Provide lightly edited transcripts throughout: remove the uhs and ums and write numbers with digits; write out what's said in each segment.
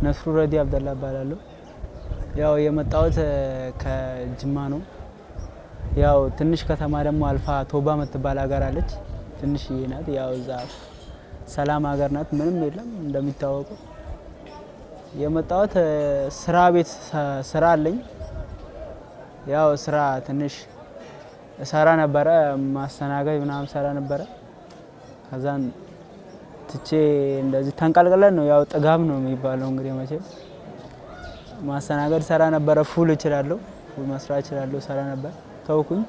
ነስሩ ረዲ አብደላ እባላለሁ። ያው የመጣሁት ከጅማ ነው። ያው ትንሽ ከተማ ደግሞ አልፋ ቶባ የምትባል ሀገር አለች። ትንሽዬ ናት። ያው እዛ ሰላም ሀገር ናት፣ ምንም የለም እንደሚታወቀው። የመጣሁት ስራ ቤት ስራ አለኝ። ያው ስራ ትንሽ ሰራ ነበረ፣ ማስተናገድ ምናምን ሰራ ነበረ። ከዛን ትቼ እንደዚህ ተንቀልቀለን ነው። ያው ጥጋብ ነው የሚባለው እንግዲህ መቼም ማስተናገድ ሰራ ነበረ። ፉል እችላለሁ፣ ፉል መስራት እችላለሁ፣ ሰራ ነበር። ተውኩኝ።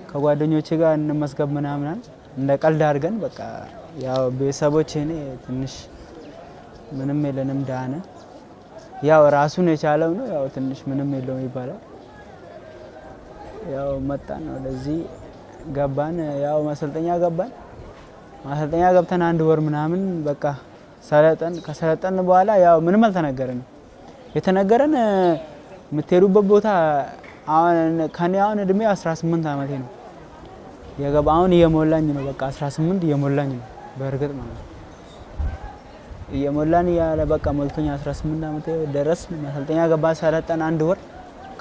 ከጓደኞቼ ጋር እንመስገብ ምናምን እንደ ቀልድ አድርገን በቃ ያው ቤተሰቦቼ እኔ ትንሽ ምንም የለንም ዳነ። ያው ራሱን የቻለው ነው። ያው ትንሽ ምንም የለውም ይባላል። ያው መጣን ወደዚህ ገባን። ያው ማሰልጠኛ ገባን። ማሰልጠኛ ገብተን 1 ወር ምናምን በቃ ሰለጠን። ከሰለጠን በኋላ ያው ምንም አልተነገረንም። የተነገረን የምትሄዱበት ቦታ አሁን ከኔ አሁን እድሜ 18 አመቴ ነው። አሁን እየሞላኝ ነው። በቃ 18 እየሞላኝ ነው በእርግጥ ማለት ነው። እየሞላኝ ያለ በቃ ሞልቶኛ 18 አመቴ ደረስ። ማሰልጠኛ ገባን፣ ሰለጠን 1 ወር።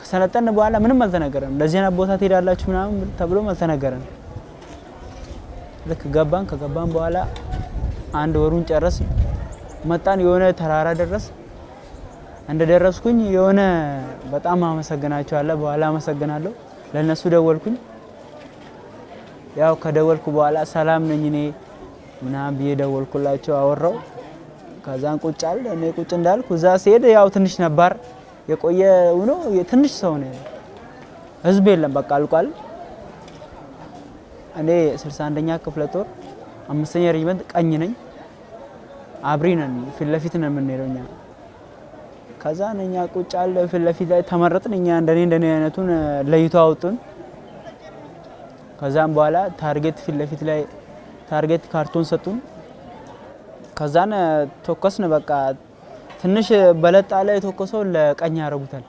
ከሰለጠን በኋላ ምንም አልተነገረንም። ለዚህ አይነት ቦታ ትሄዳላችሁ ምናምን ተብሎም አልተነገረንም። ልክ ገባን። ከገባን በኋላ 1 ወሩን ጨረስ መጣን። የሆነ ተራራ ደረስ። እንደደረስኩኝ የሆነ በጣም አመሰግናቸዋለሁ። በኋላ አመሰግናለሁ። ለነሱ ደወልኩኝ። ያው ከደወልኩ በኋላ ሰላም ነኝ እኔ ምናምን ብዬ ደወልኩላቸው፣ አወራው። ከዛን ቁጭ አለ። እኔ ቁጭ እንዳልኩ እዛ ሲሄድ ያው ትንሽ ነባር የቆየ ሆኖ ትንሽ ሰው ነው፣ ህዝብ የለም። በቃ አልቋል። እኔ 61ኛ ክፍለ ጦር 5ኛ ሬጅመንት ቀኝ ነኝ። አብሪ ነን፣ ፊት ለፊት ነው የምንሄደው እኛ። ከዛ እኛ ቁጭ አለ ፊት ለፊት ላይ ተመረጥን። እኛ እንደኔ አይነቱን ለይቶ አውጡን። ከዛም በኋላ ታርጌት ፊት ለፊት ላይ ታርጌት ካርቶን ሰጡን። ከዛን ተኮስን። በቃ ትንሽ በለጣ ላይ ተኮሰው ለቀኝ ያረጉታል።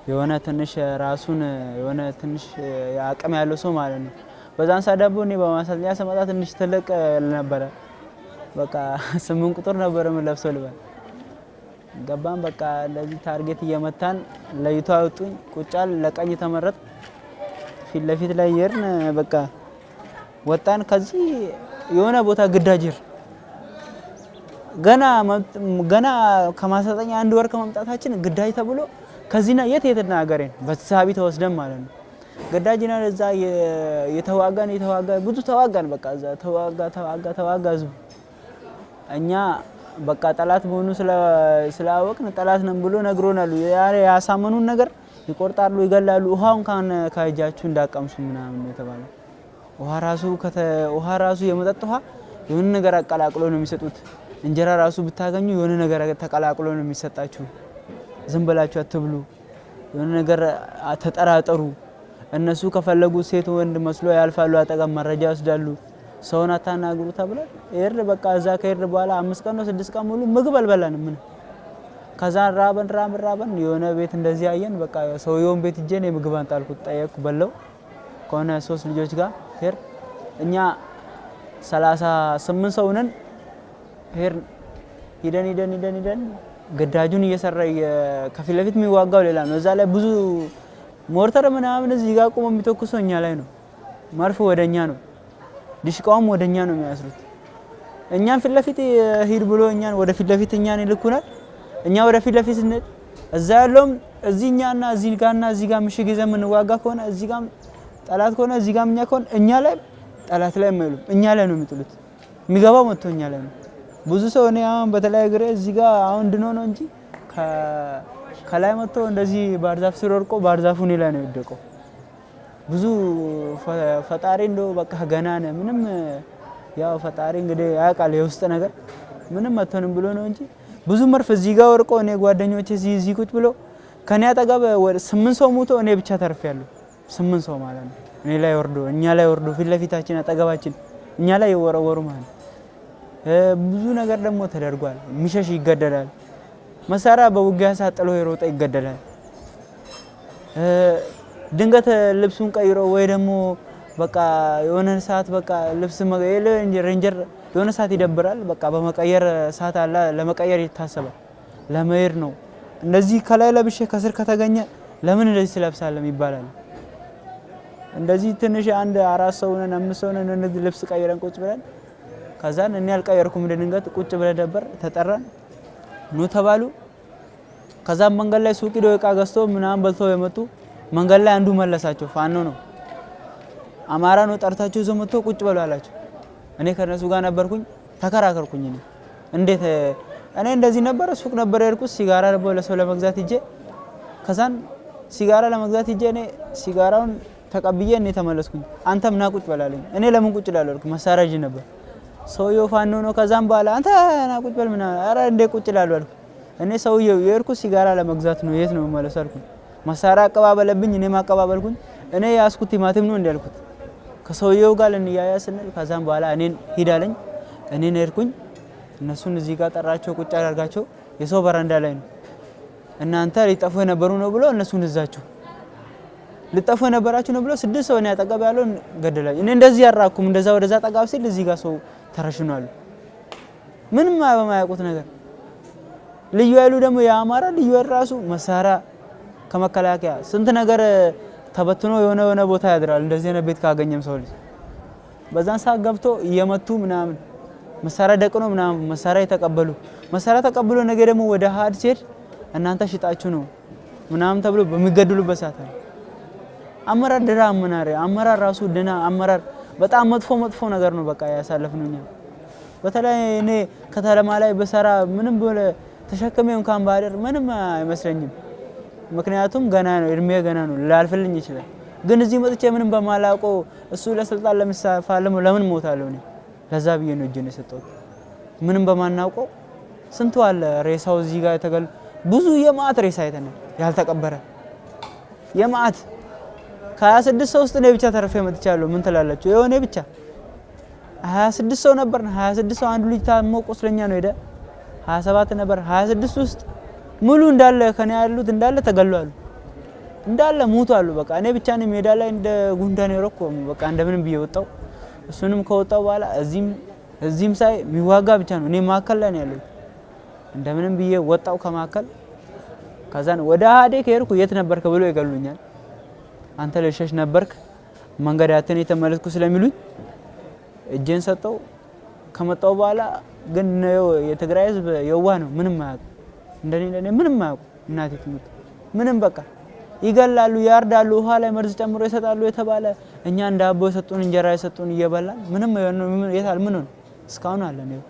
የሆነ ትንሽ ራሱን የሆነ ትንሽ አቅም ያለው ሰው ማለት ነው። በዛን ሳዳቡ እኔ በማሰልጠኛ ስመጣ ትንሽ ትልቅ ነበረ። በቃ 8 ቁጥር ነበር የምለብሰው ልበል። ገባን። በቃ ለዚህ ታርጌት እየመታን ለይቶ አውጡኝ። ቁጫል ለቀኝ ተመረጥ። ፊት ለፊት ላይ ይርን በቃ ወጣን። ከዚህ የሆነ ቦታ ግዳጅር ገና ከማሰልጠኛ 1 ወር ከመምጣታችን ግዳጅ ተብሎ ከዚህና የት ሀገሬን በተሳቢ ተወስደን ማለት ነው። ግዳጅና ለዛ የተዋጋን ብዙ ተዋጋን። በቃ እዛ ተዋጋ ህዝቡ። እኛ በቃ ጠላት መሆኑ ስላወቅን ጠላት ነን ብሎ ነግሮናል። ያሳመኑን ነገር ይቆርጣሉ፣ ይገላሉ። ውሃውን ከእጃችሁ እንዳቀምሱ ምናምን የተባለው ውሃ ራሱ የመጠጥ ውሃ የሆነ ነገር አቀላቅሎ ነው የሚሰጡት። እንጀራ ራሱ ብታገኙ የሆነ ነገር ተቀላቅሎ ነው የሚሰጣችሁ። ዝም ብላችሁ አትብሉ፣ የሆነ ነገር ተጠራጠሩ። እነሱ ከፈለጉ ሴት ወንድ መስሎ ያልፋሉ፣ አጠገብ መረጃ ይወስዳሉ። ሰውን አታናግሩ ተብለን ይሄር በቃ እዛ ከሄድ በኋላ 5 ቀን ነው 6 ቀን ሙሉ ምግብ አልበላንም። ምን ከዛ ራበን የሆነ ቤት እንደዚህ አየን። በቃ ሰውየውን ቤት ሄጄ ነው ምግብ አንጣልኩት። ጠየቅኩ፣ በለው ከሆነ 3 ልጆች ጋር ሄር እኛ 38 ሰው ነን። ሄር ሂደን ግዳጁን እየሰራ ከፊት ለፊት የሚዋጋው ሌላ ነው። እዛ ላይ ብዙ ሞርተር ምናምን እዚህ ጋር ቆሞ የሚተኩሰው እኛ ላይ ነው። መርፍ ወደኛ ነው፣ ዲሽቃውም ወደኛ ነው የሚያስሩት። እኛን ፊት ለፊት ሂድ ብሎ እኛን ወደ ፊት ለፊት እኛን ይልኩናል። እኛ ወደ ፊት ለፊት ስንሄድ እዛ ያለውም እዚህኛና እዚህ ጋርና እዚህ ጋር ምሽግ ይዘን የምንዋጋ ከሆነ እዚህ ጋር ጠላት ከሆነ እዚህ ጋር እኛ ከሆነ እኛ ላይ ጠላት ላይ የማይሉም እኛ ላይ ነው የሚጥሉት። የሚገባው መጥቶ እኛ ላይ ነው። ብዙ ሰው እኔ አሁን በተለይ ግሬ እዚህ ጋር አሁን ድኖ ነው እንጂ ከላይ መጥቶ እንደዚህ ባርዛፍ ስር ወርቆ ባርዛፉ እኔ ላይ ነው የወደቀው። ብዙ ፈጣሪ እንደው በቃ ገና ነው ምንም ያው ፈጣሪ እንግዲህ ያውቃል የውስጥ ነገር ምንም መጥቶንም ብሎ ነው እንጂ ብዙ መርፍ እዚህ ጋር ወርቆ እኔ ጓደኞቼ እዚህ ቁጭ ብሎ ከኔ አጠገብ 8 ሰው ሞቶ እኔ ብቻ ተርፌያለሁ። 8 ሰው ማለት ነው እኔ ላይ ወርዶ እኛ ላይ ወርዶ ፊት ለፊታችን አጠገባችን እኛ ላይ ይወረወሩ ማለት ብዙ ነገር ደግሞ ተደርጓል። ሚሸሽ ይገደላል። መሳሪያ በውጊያ ሳጥሎ ይሮጣ ይገደላል። ድንገት ልብሱን ቀይሮ ወይ ደግሞ በቃ የሆነ ሰዓት በቃ ልብስ ሬንጀር የሆነ ሰዓት ይደብራል። በቃ በመቀየር ሰዓት አለ ለመቀየር ይታሰባል። ለመሄድ ነው። እንደዚህ ከላይ ለብሼ ከስር ከተገኘ ለምን እንደዚህ ትለብሳለህ ይባላል። እንደዚህ ትንሽ አንድ 4 ሰው ነን 5 ሰው ነን ልብስ ቀይረን ቁጭ ብለን ከዛን እኔ አልቀየርኩም ድንገት ቁጭ ብለን ነበር ተጠራን ኑ ተባሉ። ከዛም መንገድ ላይ ሱቅ ሄዶ እቃ ገዝቶ ምናምን በልተው የመጡ መንገድ ላይ አንዱ መለሳቸው። ፋኖ ነው አማራ ነው ጠርታቸው ይዞ መጥቶ ቁጭ በሉ አላቸው። እኔ ከነሱ ጋር ነበርኩኝ ተከራከርኩኝ። እንዴት እኔ እንደዚህ ነበር ሱቅ ነበር የሄድኩት ሲጋራ ለሰው ለመግዛት ሂጄ ከዛን ሲጋራ ለመግዛት ሂጄ እኔ ሲጋራውን ተቀብዬ እኔ ተመለስኩኝ። አንተም ና ቁጭ በላለኝ። እኔ ለምን ቁጭ እላለሁ አልኩ። መሳሪያ ይዤ ነበር። ሰውየው ፋኖ ነው። ከዛም በኋላ አንተ ና ቁጭ በል ምናምን ኧረ እንዴ ቁጭ እላለሁ አልኩ። እኔ ሰውየው የሄድኩት ሲጋራ ለመግዛት ነው የት ነው መመለስ አልኩኝ። መሳሪያ አቀባበለብኝ እኔም አቀባበልኩኝ። እኔ ያስኩት ቲማቲም ነው እንዴ አልኩት። ከሰውየው ጋር እንያያ ስንል ከዛም በኋላ እኔን ሂዳለኝ። እኔን ሄድኩኝ። እነሱን እዚህ ጋር ጠራቸው ቁጭ አደርጋቸው። የሰው በረንዳ ላይ ነው። እናንተ ሊጠፉ የነበሩ ነው ብሎ እነሱን እዛቸው ልጠፉ የነበራችሁ ነው ብሎ 6 ሰው ነው ያጠገብ ያለው ገደላኝ። እኔ እንደዚህ ያራኩም እንደዛ ወደዛ ጠጋብ ሲል እዚህ ጋር ሰው ተረሽኗል። ምንም በማያውቁት ነገር ልዩ ኃይሉ ደግሞ የአማራ ልዩ ኃይል ራሱ መሳሪያ ከመከላከያ ስንት ነገር ተበትኖ የሆነ ቦታ ያድራል። እንደዚህ አይነት ቤት ካገኘም ሰው ልጅ በዛን ሰዓት ገብቶ እየመቱ ምናምን መሳሪያ ደቅኖ ምናምን መሳሪያ ተቀበሉ ነገ ደግሞ ወደ ሀድ ሲሄድ እናንተ ሽጣችሁ ነው ምናምን ተብሎ በሚገድሉበት ሰዓት አመራር ድራ አመራር ራሱ ድና አመራር በጣም መጥፎ ነገር ነው። በቃ ያሳለፍነው እኛ በተለይ እኔ ከተለማ ላይ በሰራ ምንም ብለ ተሸከመው እንኳን ባደር ምንም አይመስለኝም። ምክንያቱም ገና ነው እድሜ ገና ነው ላልፈልኝ ይችላል። ግን እዚህ መጥቼ ምንም በማላውቀው እሱ ለስልጣን ለምሳፋለም ለምን ሞታለሁ እኔ ለዛ ብዬ ነው እጄን የሰጠሁት። ምንም በማናውቀው ስንቱ አለ ሬሳው እዚህ ጋር የተገል ብዙ የማት ሬሳ አይተናል ያልተቀበረ የማት ከ26 ሰው ውስጥ ነው ብቻ ተረፈ መጥቻለሁ። ምን ትላላችሁ? የሆነ ብቻ 26 ሰው ነበር። 26 ሰው አንዱ ልጅ ታሞ ቆስለኛ ነው ሄደ። 27 ነበር። 26 ውስጥ ሙሉ እንዳለ ከኔ ያሉት እንዳለ ተገለዋል እንዳለ ሞቷል። በቃ እኔ ብቻ ነኝ ሜዳ ላይ እንደ ጉንዳን የሮኮ በቃ እንደምንም ብዬ ወጣው። እሱንም ከወጣው በኋላ እዚህም ሳይ ሚዋጋ ብቻ ነው እኔ ማከል ላይ ነው ያለው። እንደምንም ብዬ ወጣው ከማከል ከዛን ወደ ሀዴ ከሄድኩ የት ነበርክ ብሎ ይገሉኛል። አንተ ለሸሽ ነበርክ መንገድ ያተን የተመለስኩ ስለሚሉኝ እጄን ሰጠው። ከመጣው በኋላ ግን የትግራይ ህዝብ የዋህ ነው። ምንም ማያውቁ እንደኔ ምንም ማያውቁ እናቴ ትሙት ምንም በቃ ይገላሉ፣ ያርዳሉ፣ ውሃ ላይ መርዝ ጨምሮ ይሰጣሉ የተባለ እኛ እንዳቦ የሰጡን እንጀራ የሰጡን እየበላን ምንም የታል ምን ነው እስካሁን አለ ነው